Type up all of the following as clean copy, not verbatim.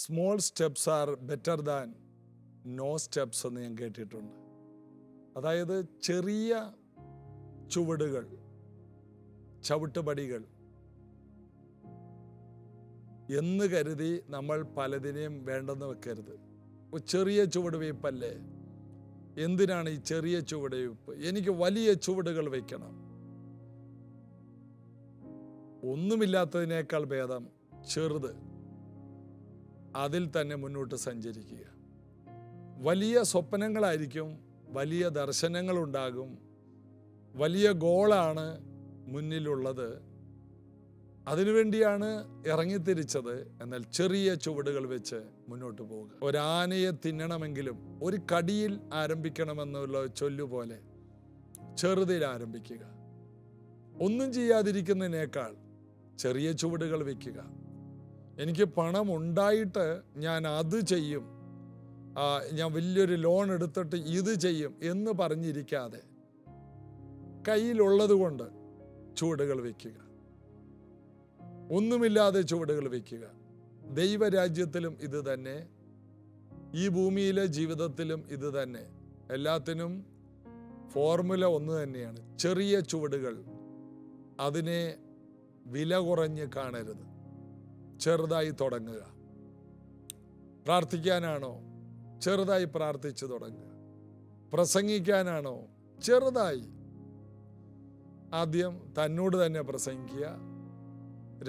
Small steps are better than no steps എന്ന് ഞാൻ കേട്ടിട്ടുണ്ട്. അതായത് ചെറിയ ചുവടുകൾ, ചവിട്ടുപടികൾ എന്ന് കരുതി നമ്മൾ പലതിനെയും വേണ്ടെന്ന് വെക്കരുത്. ചെറിയ ചുവടുവയ്പ്പല്ലേ, എന്തിനാണ് ഈ ചെറിയ ചുവടുവയ്പ്പ്? എനിക്ക് വലിയ ചുവടുകൾ വയ്ക്കണം. ഒന്നുമില്ലാത്തതിനേക്കാൾ ഭേദം ചെറുത്, അതിൽ തന്നെ മുന്നോട്ട് സഞ്ചരിക്കുക. വലിയ സ്വപ്നങ്ങളായിരിക്കും, വലിയ ദർശനങ്ങളുണ്ടാകും, വലിയ ഗോളാണ് മുന്നിലുള്ളത്, അതിനുവേണ്ടിയാണ് ഇറങ്ങിത്തിരിച്ചത്. എന്നാൽ ചെറിയ ചുവടുകൾ വെച്ച് മുന്നോട്ട് പോവുക. ഒരാനയെ തിന്നണമെങ്കിലും ഒരു കടിയിൽ ആരംഭിക്കണമെന്നുള്ള ചൊല്ലുപോലെ ചെറുതിൽ ആരംഭിക്കുക. ഒന്നും ചെയ്യാതിരിക്കുന്നതിനേക്കാൾ ചെറിയ ചുവടുകൾ വയ്ക്കുക. എനിക്ക് പണം ഉണ്ടായിട്ട് ഞാൻ അത് ചെയ്യും, ഞാൻ വലിയൊരു ലോൺ എടുത്തിട്ട് ഇത് ചെയ്യും എന്ന് പറഞ്ഞിരിക്കാതെ കയ്യിലുള്ളത് കൊണ്ട് ചുവടുകൾ വയ്ക്കുക. ഒന്നുമില്ലാതെ ചുവടുകൾ വയ്ക്കുക. ദൈവരാജ്യത്തിലും ഇത് തന്നെ, ഈ ഭൂമിയിലെ ജീവിതത്തിലും ഇത് തന്നെ. എല്ലാത്തിനും ഫോർമുല ഒന്ന് തന്നെയാണ്: ചെറിയ ചുവടുകൾ. അതിനെ വില കുറഞ്ഞ് കാണരുത്. ചെറുതായി തുടങ്ങുക. പ്രാർത്ഥിക്കാനാണോ? ചെറുതായി പ്രാർത്ഥിച്ചു തുടങ്ങുക. പ്രസംഗിക്കാനാണോ? ചെറുതായി. ആദ്യം തന്നോട് തന്നെ പ്രസംഗിക്കുക,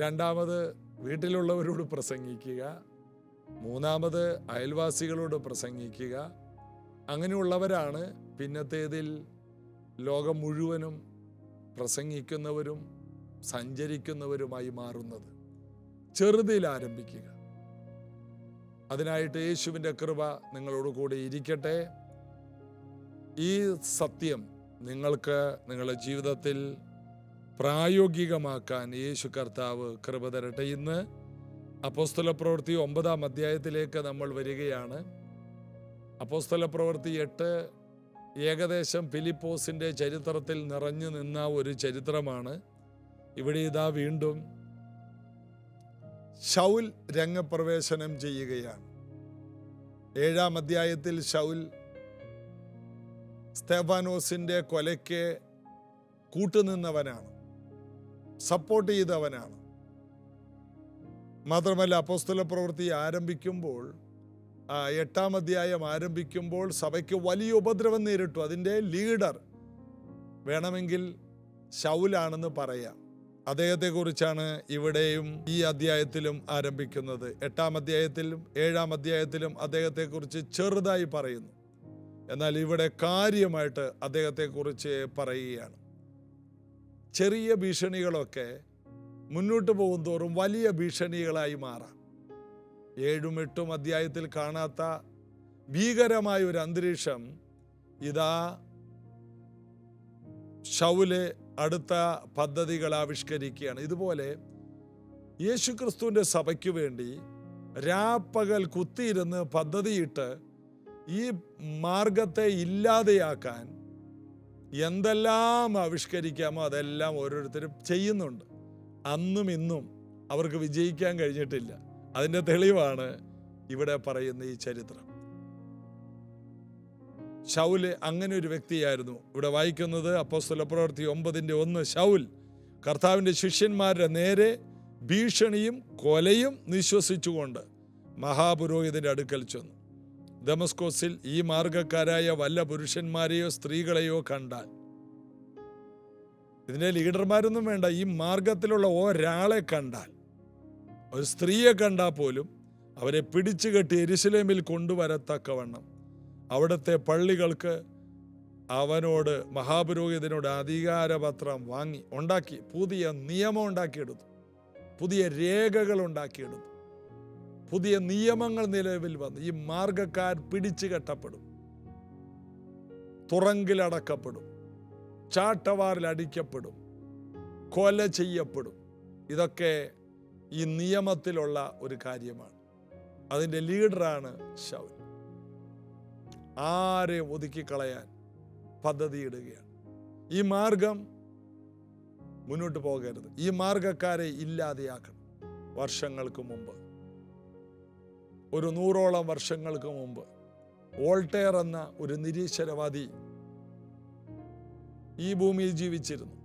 രണ്ടാമത് വീട്ടിലുള്ളവരോട് പ്രസംഗിക്കുക, മൂന്നാമത് അയൽവാസികളോട് പ്രസംഗിക്കുക. അങ്ങനെയുള്ളവരാണ് പിന്നത്തേതിൽ ലോകം മുഴുവനും പ്രസംഗിക്കുന്നവരും സഞ്ചരിക്കുന്നവരുമായി മാറുന്നത്. ചെറുതിൽ ആരംഭിക്കുക. അതിനായിട്ട് യേശുവിൻ്റെ കൃപ നിങ്ങളോട് കൂടി ഇരിക്കട്ടെ. ഈ സത്യം നിങ്ങൾക്ക് നിങ്ങളുടെ ജീവിതത്തിൽ പ്രായോഗികമാക്കാൻ യേശു കർത്താവ് കൃപ തരട്ടെ. ഇന്ന് അപ്പോസ്തലപ്രവൃത്തി 9-ാം അധ്യായത്തിലേക്ക് നമ്മൾ വരികയാണ്. അപ്പോസ്തലപ്രവൃത്തി 8 ഏകദേശം ഫിലിപ്പോസിൻ്റെ ചരിത്രത്തിൽ നിറഞ്ഞു നിന്ന ഒരു ചരിത്രമാണ്. ഇവിടെ ഇതാ വീണ്ടും ശൗൽ രംഗപ്രവേശനം ചെയ്യുകയാണ്. 7-ാം അധ്യായത്തിൽ ശൗൽ സ്തെഫാനോസിൻ്റെ കൊലയ്ക്ക് കൂട്ടുനിന്നവനാണ്, സപ്പോർട്ട് ചെയ്തവനാണ്. മാത്രമല്ല അപ്പോസ്തലപ്രവൃത്തി ആരംഭിക്കുമ്പോൾ, 8-ാം അധ്യായം ആരംഭിക്കുമ്പോൾ സഭയ്ക്ക് വലിയ ഉപദ്രവം നേരിട്ടു. അതിൻ്റെ ലീഡർ വേണമെങ്കിൽ ശൗലാണെന്ന് പറയാം. അദ്ദേഹത്തെക്കുറിച്ചാണ് ഇവിടെയും ഈ അധ്യായത്തിലും ആരംഭിക്കുന്നത്. 8-ാം അധ്യായത്തിലും 7-ാം അധ്യായത്തിലും അദ്ദേഹത്തെക്കുറിച്ച് ചെറുതായി പറയുന്നു. എന്നാൽ ഇവിടെ കാര്യമായിട്ട് അദ്ദേഹത്തെക്കുറിച്ച് പറയുകയാണ്. ചെറിയ ഭീഷണികളൊക്കെ മുന്നോട്ട് പോകുന്തോറും വലിയ ഭീഷണികളായി മാറാം. 7-ഉം 8-ഉം അധ്യായത്തിൽ കാണാത്ത ഭീകരമായ ഒരു അന്തരീക്ഷം ഇതാ ശൗല് അടുത്ത പദ്ധതികൾ ആവിഷ്കരിക്കുകയാണ്. ഇതുപോലെ യേശുക്രിസ്തുവിൻ്റെ സഭയ്ക്ക് വേണ്ടി രാപ്പകൽ കുത്തിയിരുന്ന് പദ്ധതിയിട്ട് ഈ മാർഗത്തെ ഇല്ലാതെയാക്കാൻ എന്തെല്ലാം ആവിഷ്കരിക്കാമോ അതെല്ലാം ഓരോരുത്തരും ചെയ്യുന്നുണ്ട്. അന്നും ഇന്നും അവർക്ക് വിജയിക്കാൻ കഴിഞ്ഞിട്ടില്ല. അതിൻ്റെ തെളിവാണ് ഇവിടെ പറയുന്ന ഈ ചരിത്രം. ശൗല് അങ്ങനെ ഒരു വ്യക്തിയായിരുന്നു. ഇവിടെ വായിക്കുന്നത് അപ്പോസ്തലപ്രവൃത്തി 9:1. ശൗൽ കർത്താവിൻ്റെ ശിഷ്യന്മാരുടെ നേരെ ഭീഷണിയും കൊലയും നിശ്വസിച്ചുകൊണ്ട് മഹാപുരോഹിതന്റെ അടുക്കൽ ചെന്നു. ദമസ്കോസിൽ ഈ മാർഗക്കാരായ വല്ല പുരുഷന്മാരെയോ സ്ത്രീകളെയോ കണ്ടാൽ, ഇതിൻ്റെ ലീഡർമാരൊന്നും വേണ്ട, ഈ മാർഗത്തിലുള്ള ഒരാളെ കണ്ടാൽ, ഒരു സ്ത്രീയെ കണ്ടാൽ പോലും അവരെ പിടിച്ചു കെട്ടി യെരുശലേമിൽ കൊണ്ടുവരത്തക്കവണ്ണം അവിടുത്തെ പള്ളികൾക്ക് അവനോട്, മഹാപുരോഹിതനോട് അധികാരപത്രം ഉണ്ടാക്കി, പുതിയ നിയമം ഉണ്ടാക്കിയെടുത്തു, പുതിയ രേഖകൾ ഉണ്ടാക്കിയെടുത്തു, പുതിയ നിയമങ്ങൾ നിലവിൽ വന്നു. ഈ മാർഗക്കാർ പിടിച്ചു കെട്ടപ്പെടും, തുറങ്കിലടക്കപ്പെടും, ചാട്ടവാറിൽ അടിക്കപ്പെടും, കൊല ചെയ്യപ്പെടും. ഇതൊക്കെ ഈ നിയമത്തിലുള്ള ഒരു കാര്യമാണ്. അതിൻ്റെ ലീഡറാണ് ശൗൽ. ആരെയും ഒതുക്കിക്കളയാൻ പദ്ധതിയിടുകയാണ്. ഈ മാർഗം മുന്നോട്ട് പോകരുത്. ഈ മാർഗക്കാരെ ഇല്ലാതെയാക്കണം. വർഷങ്ങൾക്ക് മുമ്പ് ഒരു 100ഓളം വർഷങ്ങൾക്ക് മുമ്പ് വോൾട്ടയർ എന്ന ഒരു നിരീശ്വരവാദി ഈ ഭൂമിയിൽ ജീവിച്ചിരുന്നു.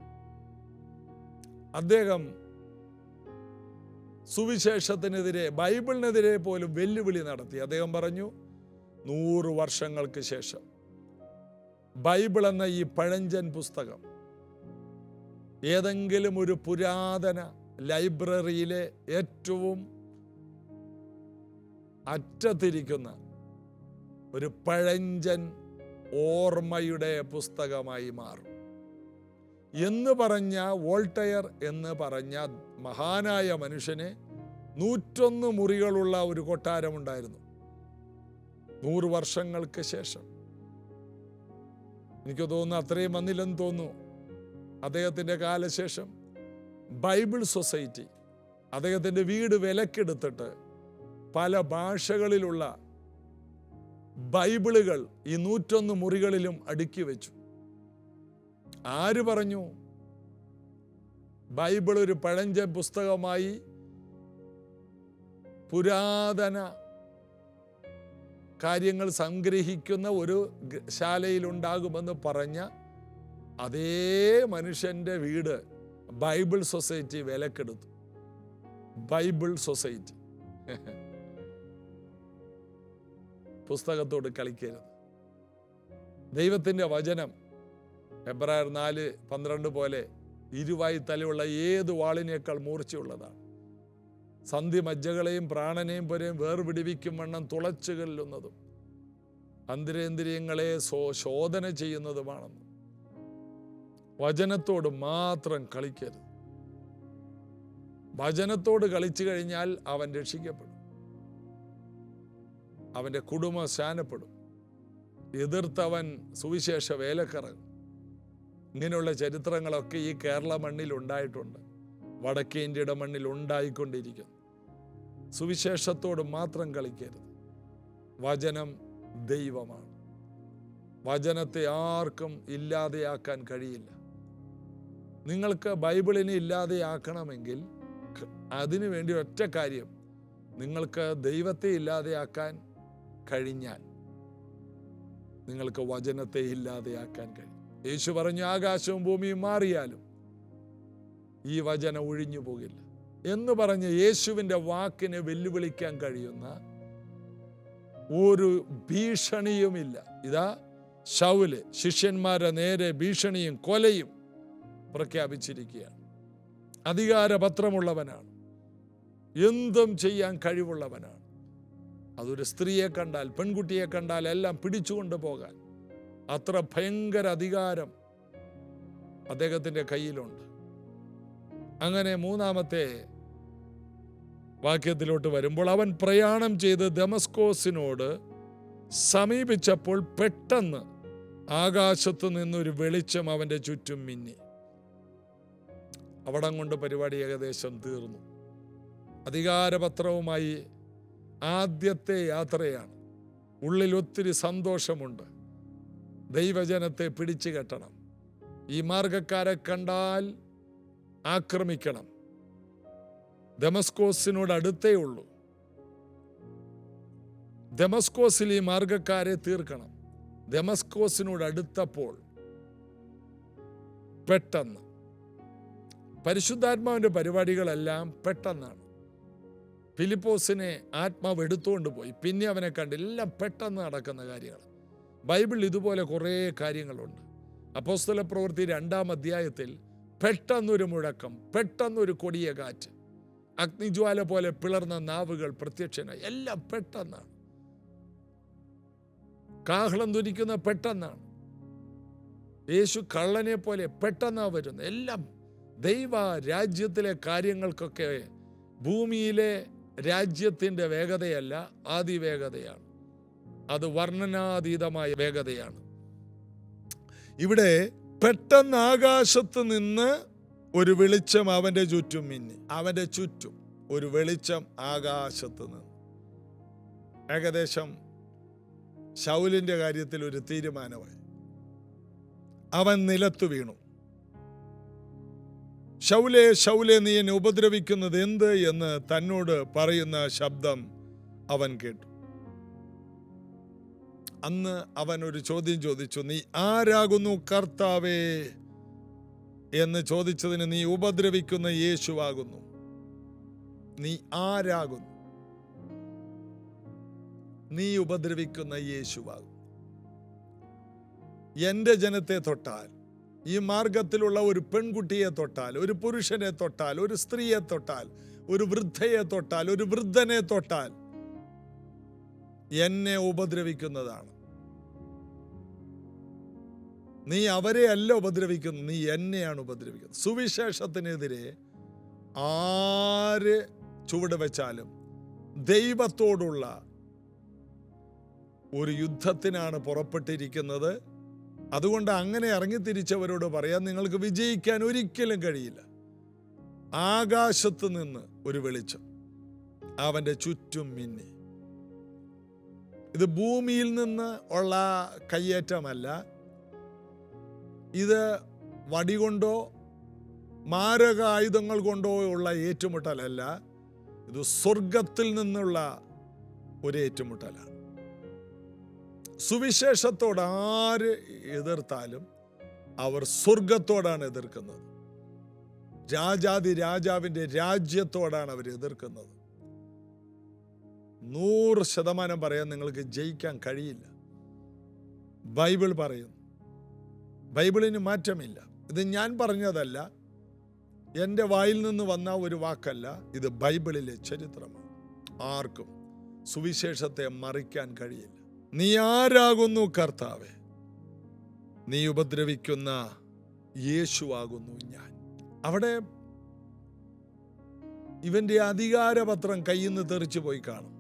അദ്ദേഹം സുവിശേഷത്തിനെതിരെ, ബൈബിളിനെതിരെ പോലും വെല്ലുവിളി നടത്തി. അദ്ദേഹം പറഞ്ഞു, 100 വർഷങ്ങൾക്ക് ശേഷം ബൈബിൾ എന്ന ഈ പഴഞ്ചൻ പുസ്തകം ഏതെങ്കിലും ഒരു പുരാതന ലൈബ്രറിയിലെ ഏറ്റവും അറ്റത്തിരിക്കുന്ന ഒരു പഴഞ്ചൻ ഓർമ്മയുടെ പുസ്തകമായി മാറും എന്ന് പറഞ്ഞ വോൾട്ടയർ എന്ന് പറഞ്ഞ മഹാനായ മനുഷ്യന് 101 മുറികളുള്ള ഒരു കൊട്ടാരമുണ്ടായിരുന്നു. 100 വർഷങ്ങൾക്ക് ശേഷം, എനിക്ക് തോന്നുന്നു അത്രയും വന്നില്ലെന്ന് തോന്നുന്നു, അദ്ദേഹത്തിൻ്റെ കാലശേഷം ബൈബിൾ സൊസൈറ്റി അദ്ദേഹത്തിൻ്റെ വീട് വിലക്കെടുത്തിട്ട് പല ഭാഷകളിലുള്ള ബൈബിളുകൾ ഈ 101 മുറികളിലും അടുക്കി വെച്ചു. ആര് പറഞ്ഞു ബൈബിൾ ഒരു പഴഞ്ചൻ പുസ്തകമായി പുരാതന കാര്യങ്ങൾ സംഗ്രഹിക്കുന്ന ഒരു ശാലയിലുണ്ടാകുമെന്ന് പറഞ്ഞ അതേ മനുഷ്യൻ്റെ വീട് ബൈബിൾ സൊസൈറ്റി വിലക്കെടുത്തു. Bible society. പുസ്തകത്തോട് കളിക്കരുത്. ദൈവത്തിൻ്റെ വചനം എബ്രായർ 4:12 പോലെ ഇരുവായി തലയുള്ള ഏത് വാളിനേക്കാൾ മൂർച്ചയുള്ളതാണ്. സന്ധി മജ്ജകളെയും പ്രാണനെയും പോലെയും വേർപിടിവിക്കും വണ്ണം തുളച്ചു കൊല്ലുന്നതും അന്തരേന്ദ്രിയങ്ങളെ ശോധന ചെയ്യുന്നതുമാണെന്ന്. വചനത്തോട് മാത്രം കളിക്കരുത്. വചനത്തോട് കളിച്ചു കഴിഞ്ഞാൽ അവൻ രക്ഷിക്കപ്പെടും, അവൻ്റെ കുടുംബം ശാനപ്പെടും, എതിർത്തവൻ സുവിശേഷ വേലക്കറങ്ങും. ഇങ്ങനെയുള്ള ചരിത്രങ്ങളൊക്കെ ഈ കേരള മണ്ണിൽ ഉണ്ടായിട്ടുണ്ട്, വടക്കേ ഇന്ത്യയുടെ മണ്ണിൽ ഉണ്ടായിക്കൊണ്ടിരിക്കുന്നു. സുവിശേഷത്തോട് മാത്രം കളിക്കരുത്. വചനം ദൈവമാണ്. വചനത്തെ ആർക്കും ഇല്ലാതെയാക്കാൻ കഴിയില്ല. നിങ്ങൾക്ക് ബൈബിളിനെ ഇല്ലാതെയാക്കണമെങ്കിൽ അതിനു വേണ്ടി ഒറ്റ കാര്യം, നിങ്ങൾക്ക് ദൈവത്തെ ഇല്ലാതെയാക്കാൻ കഴിഞ്ഞാൽ നിങ്ങൾക്ക് വചനത്തെ ഇല്ലാതെയാക്കാൻ കഴിയും. യേശു പറഞ്ഞു, ആകാശവും ഭൂമിയും മാറിയാലും ഈ വചനം ഒഴിഞ്ഞു പോകില്ല എന്ന് പറഞ്ഞ് യേശുവിൻ്റെ വാക്കിനെ വെല്ലുവിളിക്കാൻ കഴിയുന്ന ഒരു ഭീഷണിയുമില്ല. ഇതാ ശൗല് ശിഷ്യന്മാരെ നേരെ ഭീഷണിയും കൊലയും പ്രഖ്യാപിച്ചിരിക്കുകയാണ്. അധികാരപത്രമുള്ളവനാണ്, എന്തും ചെയ്യാൻ കഴിവുള്ളവനാണ്. അതൊരു സ്ത്രീയെ കണ്ടാൽ, പെൺകുട്ടിയെ കണ്ടാൽ എല്ലാം പിടിച്ചുകൊണ്ട് പോകാൻ അത്ര ഭയങ്കര അധികാരം അദ്ദേഹത്തിൻ്റെ കയ്യിലുണ്ട്. അങ്ങനെ 3-ാമത്തെ വാക്യത്തിലോട്ട് വരുമ്പോൾ, അവൻ പ്രയാണം ചെയ്ത് ദമസ്കോസിനോട് സമീപിച്ചപ്പോൾ പെട്ടെന്ന് ആകാശത്തു നിന്നൊരു വെളിച്ചം അവൻ്റെ ചുറ്റും മിന്നി. അവിടം കൊണ്ട് പരിപാടി ഏകദേശം തീർന്നു. അധികാരപത്രവുമായി ആദ്യത്തെ യാത്രയാണ്. ഉള്ളിൽ ഒത്തിരി സന്തോഷമുണ്ട്. ദൈവജനത്തെ പിടിച്ചു കെട്ടണം, ഈ മാർഗക്കാരെ കണ്ടാൽ ആക്രമിക്കണം. ദമസ്കോസിനോട് അടുത്തേ ഉള്ളൂ. ദമസ്കോസിൽ ഈ മാർഗക്കാരെ തീർക്കണം. ദമസ്കോസിനോട് അടുത്തപ്പോൾ പെട്ടെന്ന്, പരിശുദ്ധാത്മാവിൻ്റെ പരിപാടികളെല്ലാം പെട്ടെന്നാണ്. ഫിലിപ്പോസിനെ ആത്മാവ് എടുത്തുകൊണ്ട് പോയി, പിന്നെ അവനെ കണ്ടില്ല. എല്ലാം പെട്ടെന്ന് നടക്കുന്ന കാര്യങ്ങൾ. ബൈബിളിൽ ഇതുപോലെ കുറേ കാര്യങ്ങളുണ്ട്. അപ്പോസ്തലപ്രവൃത്തി 2-ാം അധ്യായത്തിൽ പെട്ടെന്നൊരു മുഴക്കം, പെട്ടെന്നൊരു കൊടിയ കാറ്റ്, അഗ്നിജ്വാല പോലെ പിളർന്ന നാവുകൾ പ്രത്യക്ഷനായി. എല്ലാം പെട്ടെന്നാണ്. കാഹളം ധരിക്കുന്ന പെട്ടെന്നാണ്. യേശു കള്ളനെ പോലെ പെട്ടെന്നാണ് വരുന്നത്. എല്ലാം ദൈവ രാജ്യത്തിലെ കാര്യങ്ങൾക്കൊക്കെ ഭൂമിയിലെ രാജ്യത്തിൻ്റെ വേഗതയല്ല, അതിവേഗതയാണ്. അത് വർണ്ണനാതീതമായ വേഗതയാണ്. ഇവിടെ പെട്ടെന്ന് ആകാശത്ത് നിന്ന് ഒരു വെളിച്ചം അവൻ്റെ ചുറ്റും മിന്നി. അവൻ്റെ ചുറ്റും ഒരു വെളിച്ചം ആകാശത്ത് നിന്ന്. ഏകദേശം ശൗലിൻ്റെ കാര്യത്തിൽ ഒരു തീരുമാനമായി. അവൻ നിലത്തു വീണു. ശൗലേ, ശൗലേ, നീ എന്നെ ഉപദ്രവിക്കുന്നത് എന്ത് എന്ന് തന്നോട് പറയുന്ന ശബ്ദം അവൻ കേട്ടു. അന്ന് അവൻ ഒരു ചോദ്യം ചോദിച്ചു, നീ ആരാകുന്നു കർത്താവേ എന്ന് ചോദിച്ചതിന്, നീ ഉപദ്രവിക്കുന്ന യേശുവാകുന്നു. നീ ആരാകുന്നു? നീ ഉപദ്രവിക്കുന്ന യേശുവാകുന്നു. എൻ്റെ ജനത്തെ തൊട്ടാൽ, ഈ മാർഗത്തിലുള്ള ഒരു പെൺകുട്ടിയെ തൊട്ടാൽ, ഒരു പുരുഷനെ തൊട്ടാൽ, ഒരു സ്ത്രീയെ തൊട്ടാൽ, ഒരു വൃദ്ധയെ തൊട്ടാൽ, ഒരു വൃദ്ധനെ തൊട്ടാൽ എന്നെ ഉപദ്രവിക്കുന്നതാണ്. നീ അവരെ അല്ല ഉപദ്രവിക്കുന്നത്, നീ എന്നെയാണ് ഉപദ്രവിക്കുന്നത്. സുവിശേഷത്തിനെതിരെ ആര് ചുവട് വെച്ചാലും ദൈവത്തോടുള്ള ഒരു യുദ്ധത്തിനാണ് പുറപ്പെട്ടിരിക്കുന്നത്. അതുകൊണ്ട് അങ്ങനെ ഇറങ്ങിത്തിരിച്ചവരോട് പറയാൻ, നിങ്ങൾക്ക് വിജയിക്കാൻ ഒരിക്കലും കഴിയില്ല. ആകാശത്ത് നിന്ന് ഒരു വെളിച്ചം അവൻ്റെ ചുറ്റും മിന്നി. ഇത് ഭൂമിയിൽ നിന്ന് ഉള്ള കയ്യേറ്റമല്ല, ഇത് വടികൊണ്ടോ മാരക ആയുധങ്ങൾ കൊണ്ടോ ഉള്ള ഏറ്റുമുട്ടലല്ല, ഇത് സ്വർഗത്തിൽ നിന്നുള്ള ഒരു ഏറ്റുമുട്ടലാണ്. സുവിശേഷത്തോട് ആര് എതിർത്താലും അവർ സ്വർഗത്തോടാണ് എതിർക്കുന്നത്. രാജാതി രാജാവിൻ്റെ രാജ്യത്തോടാണ് അവർ എതിർക്കുന്നത്. 100% പറയാൻ നിങ്ങൾക്ക് ജയിക്കാൻ കഴിയില്ല. ബൈബിൾ പറയുന്നു. ബൈബിളിന് മാറ്റമില്ല. ഇത് ഞാൻ പറഞ്ഞതല്ല, എൻ്റെ വായിൽ നിന്ന് വന്ന ഒരു വാക്കല്ല, ഇത് ബൈബിളിലെ ചരിത്രമാണ്. ആർക്കും സുവിശേഷത്തെ മറിക്കാൻ കഴിയില്ല. നീ ആരാകുന്നു കർത്താവേ? നീ ഉപദ്രവിക്കുന്ന യേശുവാകുന്നു ഞാൻ. അവിടെ ഇവന്റെ അധികാരപത്രം കയ്യിൽ നിന്ന് തെറിച്ചു പോയി കാണും.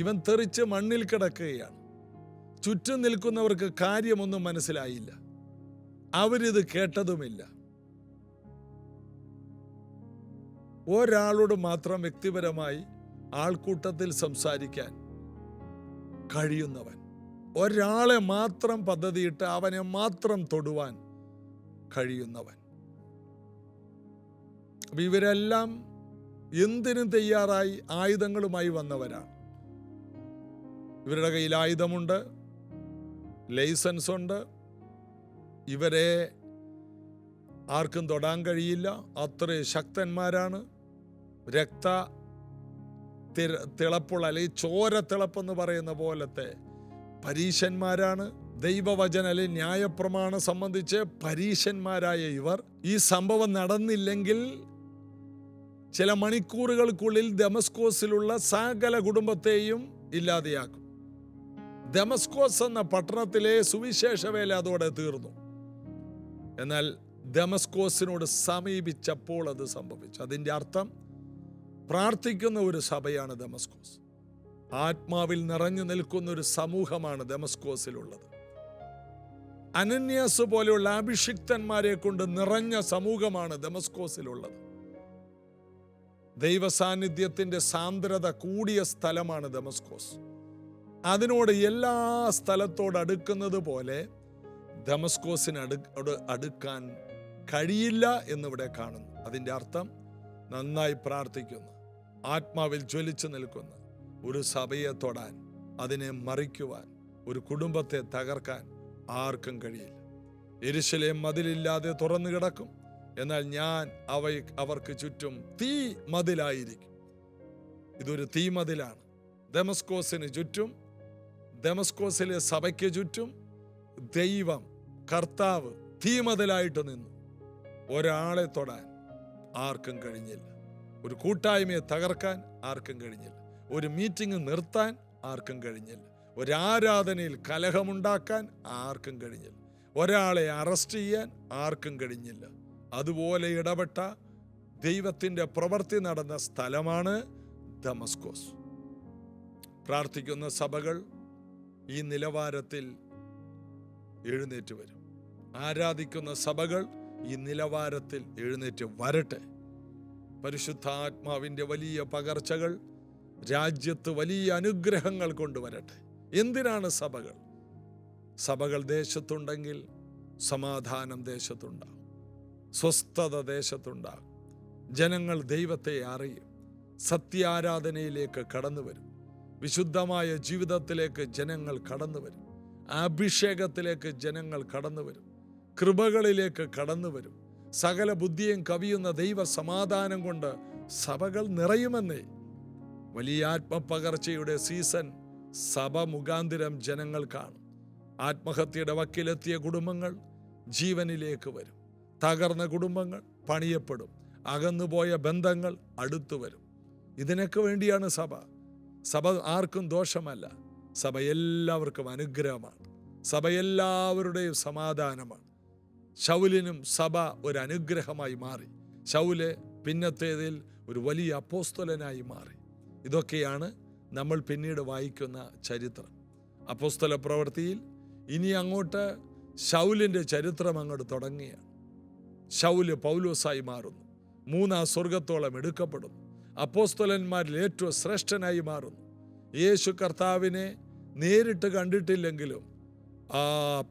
ഇവൻ തെറിച്ച് മണ്ണിൽ കിടക്കുകയാണ്. ചുറ്റും നിൽക്കുന്നവർക്ക് കാര്യമൊന്നും മനസ്സിലായില്ല. അവരിത് കേട്ടതുമില്ല. ഒരാളോട് മാത്രം വ്യക്തിപരമായി ആൾക്കൂട്ടത്തിൽ സംസാരിക്കാൻ കഴിയുന്നവൻ, ഒരാളെ മാത്രം പദ്ധതിയിട്ട് അവനെ മാത്രം തൊടുവാൻ കഴിയുന്നവൻ. ഇവരെല്ലാം എന്തിനും തയ്യാറായി ആയുധങ്ങളുമായി വന്നവരാണ്. ഇവരുടെ കയ്യിൽ ആയുധമുണ്ട്, ലൈസൻസ് ഉണ്ട്. ഇവരെ ആർക്കും തൊടാൻ കഴിയില്ല. അത്രയും ശക്തന്മാരാണ്. രക്ത തിളപ്പുള്ള അല്ലെങ്കിൽ ചോര തിളപ്പെന്ന് പറയുന്ന പോലത്തെ പരീശന്മാരാണ്. ദൈവവചന അല്ലെങ്കിൽ ന്യായപ്രമാണം സംബന്ധിച്ച് പരീശന്മാരായ ഇവർ ഈ സംഭവം നടന്നില്ലെങ്കിൽ ചില മണിക്കൂറുകൾക്കുള്ളിൽ ദമസ്കോസിലുള്ള സകല കുടുംബത്തെയും ഇല്ലാതെയാക്കും. ദമസ്കോസ് എന്ന പട്ടണത്തിലെ സുവിശേഷ വേല അതോടെ തീർന്നു. എന്നാൽ ദമസ്കോസിനോട് സമീപിച്ചപ്പോൾ അത് സംഭവിച്ചു. അതിൻ്റെ അർത്ഥം പ്രാർത്ഥിക്കുന്ന ഒരു സഭയാണ് ദമസ്കോസ്. ആത്മാവിൽ നിറഞ്ഞു നിൽക്കുന്ന ഒരു സമൂഹമാണ് ദമസ്കോസിലുള്ളത്. അനന്യാസ് പോലെയുള്ള അഭിഷിക്തന്മാരെ കൊണ്ട് നിറഞ്ഞ സമൂഹമാണ് ദമസ്കോസിലുള്ളത്. ദൈവസാന്നിധ്യത്തിൻ്റെ സാന്ദ്രത കൂടിയ സ്ഥലമാണ് ദമസ്കോസ്. അതിനോട് എല്ലാ സ്ഥലത്തോട് അടുക്കുന്നത് പോലെ ദമസ്കോസിന് അടുക്കാൻ കഴിയില്ല എന്നിവിടെ കാണുന്നു. അതിൻ്റെ അർത്ഥം നന്നായി പ്രാർത്ഥിക്കുന്ന, ആത്മാവിൽ ജ്വലിച്ചു നിൽക്കുന്ന ഒരു സഭയെ തൊടാൻ, അതിനെ മറിക്കുവാൻ, ഒരു കുടുംബത്തെ തകർക്കാൻ ആർക്കും കഴിയില്ല. യെരൂശലേം മതിലില്ലാതെ തുറന്നു കിടക്കും, എന്നാൽ ഞാൻ അവർക്ക് ചുറ്റും തീ മതിലായിരിക്കും. ഇതൊരു തീ മതിലാണ്. ദമസ്കോസിന് ചുറ്റും, ദമസ്കോസിലെ സഭയ്ക്ക് ചുറ്റും ദൈവം കർത്താവ് തീമതിലായിട്ട് നിന്നു. ഒരാളെ തൊടാൻ ആർക്കും കഴിഞ്ഞില്ല. ഒരു കൂട്ടായ്മയെ തകർക്കാൻ ആർക്കും കഴിഞ്ഞില്ല. ഒരു മീറ്റിംഗ് നിർത്താൻ ആർക്കും കഴിഞ്ഞില്ല. ഒരാരാധനയിൽ കലഹമുണ്ടാക്കാൻ ആർക്കും കഴിഞ്ഞില്ല. ഒരാളെ അറസ്റ്റ് ചെയ്യാൻ ആർക്കും കഴിഞ്ഞില്ല. അതുപോലെ ഇടപെട്ട ദൈവത്തിൻ്റെ പ്രവൃത്തി നടന്ന സ്ഥലമാണ് ദമസ്കോസ്. പ്രാർത്ഥിക്കുന്ന സഭകൾ ഈ നിലവാരത്തിൽ എഴുന്നേറ്റ് വരും. ആരാധിക്കുന്ന സഭകൾ ഈ നിലവാരത്തിൽ എഴുന്നേറ്റ് വരട്ടെ. പരിശുദ്ധാത്മാവിൻ്റെ വലിയ പകർച്ചകൾ രാജ്യത്ത് വലിയ അനുഗ്രഹങ്ങൾ കൊണ്ടുവരട്ടെ. എന്തിനാണ് സഭകൾ? സഭകൾ ദേശത്തുണ്ടെങ്കിൽ സമാധാനം ദേശത്തുണ്ടാകും, സ്വസ്ഥത ദേശത്തുണ്ടാകും, ജനങ്ങൾ ദൈവത്തെ അറിയും, സത്യാരാധനയിലേക്ക് കടന്നു വരും. വിശുദ്ധമായ ജീവിതത്തിലേക്ക് ജനങ്ങൾ കടന്നു വരും. അഭിഷേകത്തിലേക്ക് ജനങ്ങൾ കടന്നു വരും. കൃപകളിലേക്ക് കടന്നു വരും. സകല ബുദ്ധിയും കവിയുന്ന ദൈവ സമാധാനം കൊണ്ട് സഭകൾ നിറയുമെന്നേ. വലിയ ആത്മപകർച്ചയുടെ സീസൺ സഭ മുഖാന്തിരം ജനങ്ങൾ കാണും. ആത്മഹത്യയുടെ വക്കിലെത്തിയ കുടുംബങ്ങൾ ജീവനിലേക്ക് വരും. തകർന്ന കുടുംബങ്ങൾ പണിയപ്പെടും. അകന്നുപോയ ബന്ധങ്ങൾ അടുത്തു വരും. ഇതിനൊക്കെ വേണ്ടിയാണ് സഭ. സഭ ആർക്കും ദോഷമല്ല. സഭ എല്ലാവർക്കും അനുഗ്രഹമാണ്. സഭ എല്ലാവരുടെയും സമാധാനമാണ്. ശൗലിനും സഭ ഒരു അനുഗ്രഹമായി മാറി. ശൗല് പിന്നത്തേതിൽ ഒരു വലിയ അപ്പോസ്തലനായി മാറി. ഇതൊക്കെയാണ് നമ്മൾ പിന്നീട് വായിക്കുന്ന ചരിത്രം. അപ്പോസ്തല പ്രവൃത്തിയിൽ ഇനി അങ്ങോട്ട് ശൗലിൻ്റെ ചരിത്രം അങ്ങോട്ട് തുടങ്ങുകയാണ്. ശൗല് പൗലോസായി മാറുന്നു. 3 സ്വർഗത്തോളം എടുക്കപ്പെടുന്നു. അപ്പോസ്തലന്മാരിൽ ഏറ്റവും ശ്രേഷ്ഠനായി മാറുന്നു. യേശു കർത്താവിനെ നേരിട്ട് കണ്ടിട്ടില്ലെങ്കിലും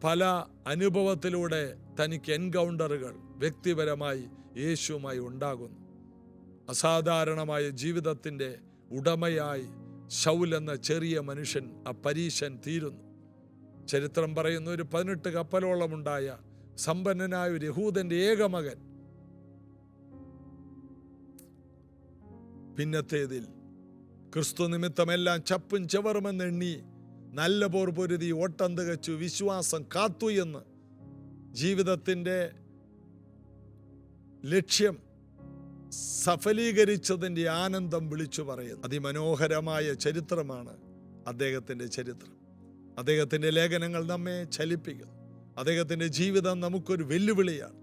പല അനുഭവത്തിലൂടെ തനിക്ക് എൻകൗണ്ടറുകൾ വ്യക്തിപരമായി യേശുവുമായി ഉണ്ടാകുന്നു. അസാധാരണമായ ജീവിതത്തിൻ്റെ ഉടമയായി ശൗൽ എന്ന ചെറിയ മനുഷ്യൻ പരീശൻ തീരുന്നു. ചരിത്രം പറയുന്ന ഒരു 18 കപ്പലോളമുണ്ടായ സമ്പന്നനായ ഒരു യഹൂദന്റെ ഏകമകൻ പിന്നത്തേതിൽ ക്രിസ്തു നിമിത്തമെല്ലാം ചപ്പും ചവറുമെന്നെണ്ണി നല്ല പോർ പൊരുതി ഓട്ടം തികച്ചു വിശ്വാസം കാത്തു എന്ന് ജീവിതത്തിൻ്റെ ലക്ഷ്യം സഫലീകരിച്ചതിൻ്റെ ആനന്ദം വിളിച്ചു പറയുന്നു. അതിമനോഹരമായ ചരിത്രമാണ് അദ്ദേഹത്തിൻ്റെ ചരിത്രം. അദ്ദേഹത്തിൻ്റെ ലേഖനങ്ങൾ നമ്മെ ചലിപ്പിക്കുന്നു. അദ്ദേഹത്തിൻ്റെ ജീവിതം നമുക്കൊരു വെല്ലുവിളിയാണ്.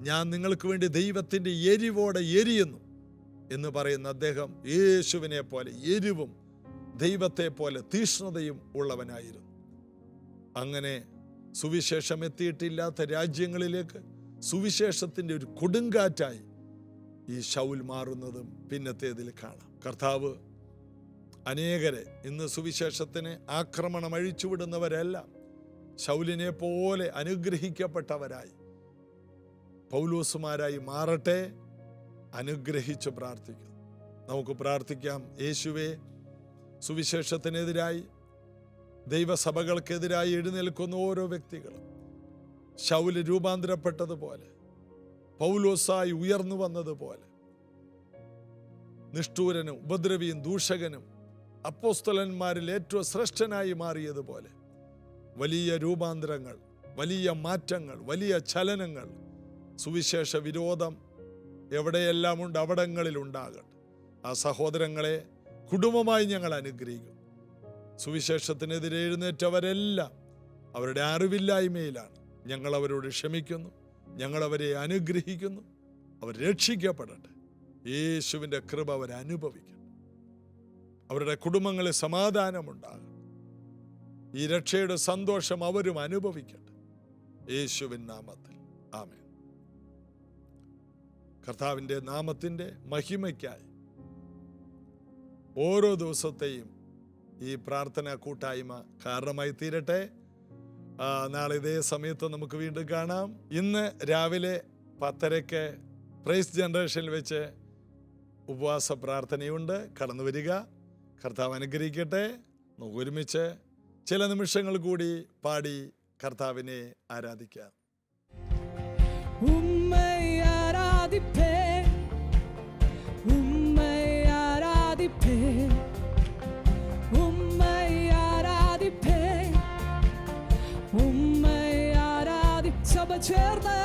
ഞാൻ നിങ്ങൾക്ക് വേണ്ടി ദൈവത്തിൻ്റെ എരിവോടെ എരിയുന്നു എന്ന് പറയുന്ന അദ്ദേഹം യേശുവിനെ പോലെ എരിവും ദൈവത്തെ പോലെ തീഷ്ണതയും ഉള്ളവനായിരുന്നു. അങ്ങനെ സുവിശേഷം എത്തിയിട്ടില്ലാത്ത രാജ്യങ്ങളിലേക്ക് സുവിശേഷത്തിൻ്റെ ഒരു കൊടുങ്കാറ്റായി ഈ ശൗൽ മാറുന്നതും പിന്നത്തേതിൽ കാണാം. കർത്താവ് അനേകരെ ഇന്ന് സുവിശേഷത്തിന് ആക്രമണം അഴിച്ചുവിടുന്നവരെല്ലാം ശൗലിനെ പോലെ അനുഗ്രഹിക്കപ്പെട്ടവരായി പൗലോസുമാരായി മാറട്ടെ. അനുഗ്രഹിച്ച് പ്രാർത്ഥിക്കുന്നു. നമുക്ക് പ്രാർത്ഥിക്കാം. യേശുവേ, സുവിശേഷത്തിനെതിരായി ദൈവസഭകൾക്കെതിരായി എഴുന്നേൽക്കുന്ന ഓരോ വ്യക്തികളും ശൗല് രൂപാന്തരപ്പെട്ടതുപോലെ പൗലോസായി ഉയർന്നു വന്നതുപോലെ നിഷ്ഠൂരനും ഉപദ്രവിയും ദൂഷകനും അപ്പോസ്തലന്മാരിൽ ഏറ്റവും ശ്രേഷ്ഠനായി മാറിയതുപോലെ വലിയ രൂപാന്തരങ്ങൾ, വലിയ മാറ്റങ്ങൾ, വലിയ ചലനങ്ങൾ, സുവിശേഷ വിരോധം എവിടെയെല്ലാം ഉണ്ട് അവിടങ്ങളിൽ ഉണ്ടാകട്ടെ. ആ സഹോദരങ്ങളെ കുടുംബമായി ഞങ്ങൾ അനുഗ്രഹിക്കും. സുവിശേഷത്തിനെതിരെ എഴുന്നേറ്റവരെല്ലാം അവരുടെ അറിവില്ലായ്മയിലാണ്. ഞങ്ങൾ അവരോട് ക്ഷമിക്കുന്നു. ഞങ്ങളവരെ അനുഗ്രഹിക്കുന്നു. അവർ രക്ഷിക്കപ്പെടട്ടെ. യേശുവിൻ്റെ കൃപ അവരെ അനുഭവിക്കട്ടെ. അവരുടെ കുടുംബങ്ങളിൽ സമാധാനമുണ്ടാകട്ടെ. ഈ രക്ഷയുടെ സന്തോഷം അവരും അനുഭവിക്കട്ടെ. യേശുവിൻ നാമത്തിൽ ആമേൻ. കർത്താവിൻ്റെ നാമത്തിൻ്റെ മഹിമയ്ക്കായി ഓരോ ദിവസത്തെയും ഈ പ്രാർത്ഥന കൂട്ടായ്മ കാരണമായി തീരട്ടെ. നാളെ ഇതേ സമയത്ത് നമുക്ക് വീണ്ടും കാണാം. ഇന്ന് രാവിലെ 10:30 പ്രൈസ് ജനറേഷനിൽ വെച്ച് ഉപവാസ പ്രാർത്ഥനയുണ്ട്. കടന്നു വരിക. കർത്താവ് അനുഗ്രഹിക്കട്ടെ. നമുക്ക് ഒരുമിച്ച് ചില നിമിഷങ്ങൾ കൂടി പാടി കർത്താവിനെ ആരാധിക്കാം. ചേർന്ന്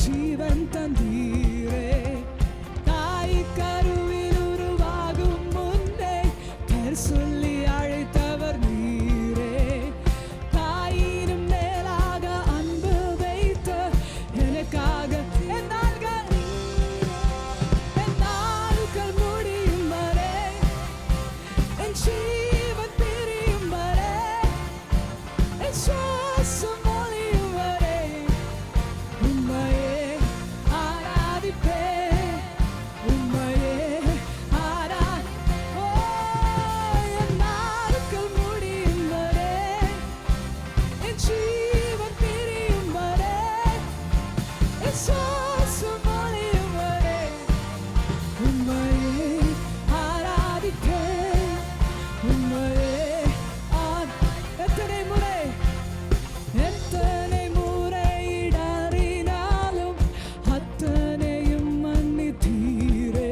ജീവൻ തന്നീരേ. തായ് കരുവിൽ ഉരുവാകും മുന്നേ പേർ சொல்லி அழைத்தவர் நீரே. தாயினும் மேலாக அன்பு வைத்த எனக்காக என் நாட்கள் முடியும் வரை, என் ஜீவன் பிரியும் வரை, என் சுவாசம் ஒழியும் வரை உம்மையே ஆராதிப்பேன். உம்மையே ஓ, என் நாட்கள் முடியும் வரை, என் ஜீவன் பிரியும் வரை, என் சுவாசம் ஒழியும் வரை உம்மையே ஆராதிப்பேன். உம்மையே எத்தனை முறை இடறினாலும் அத்தனையும் மன்னித்தீரே.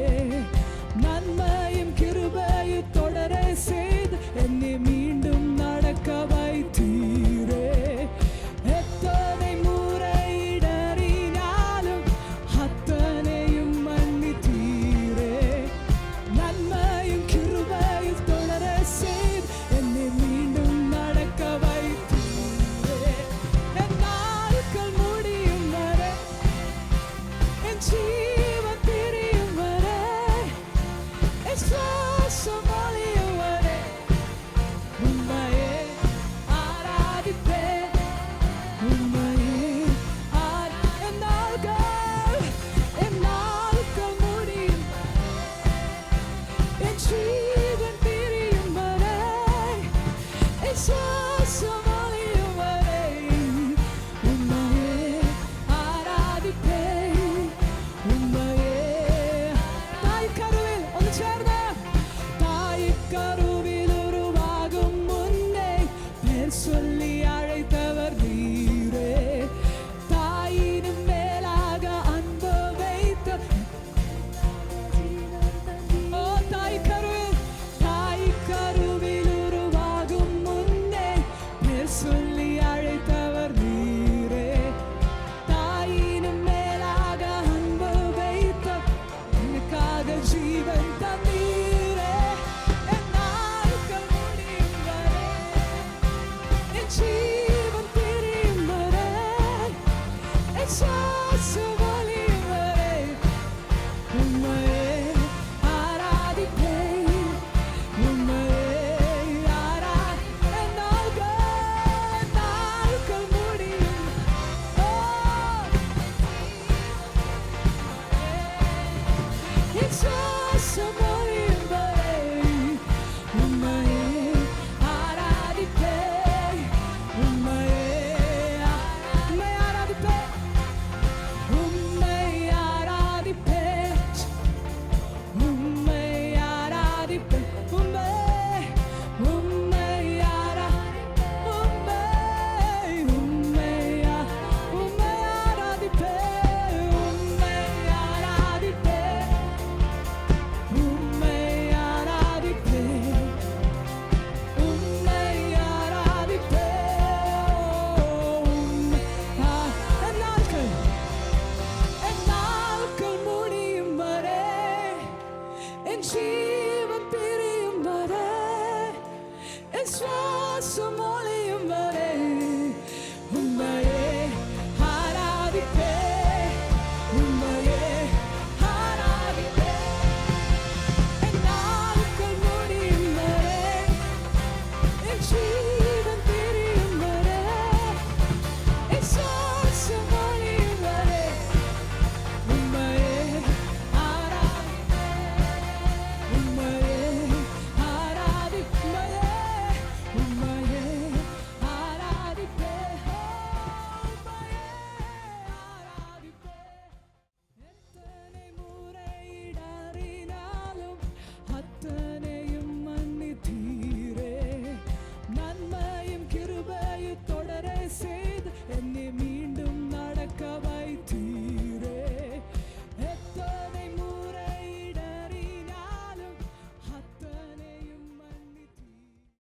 நன்மையும் கிருபையும் தொடர செய்து என்னை மீண்டும் நடக்க வைத்தீரே. எத்தனை முறை இடறினாலும் அத்தனையும் மன்னித்தீரே. நன்மையும் கிருபையும் தொடர செய்து என்னை மீண்டும் நடக்க வைத்தீரே. என் நாட்கள் முடியும் வரை, என்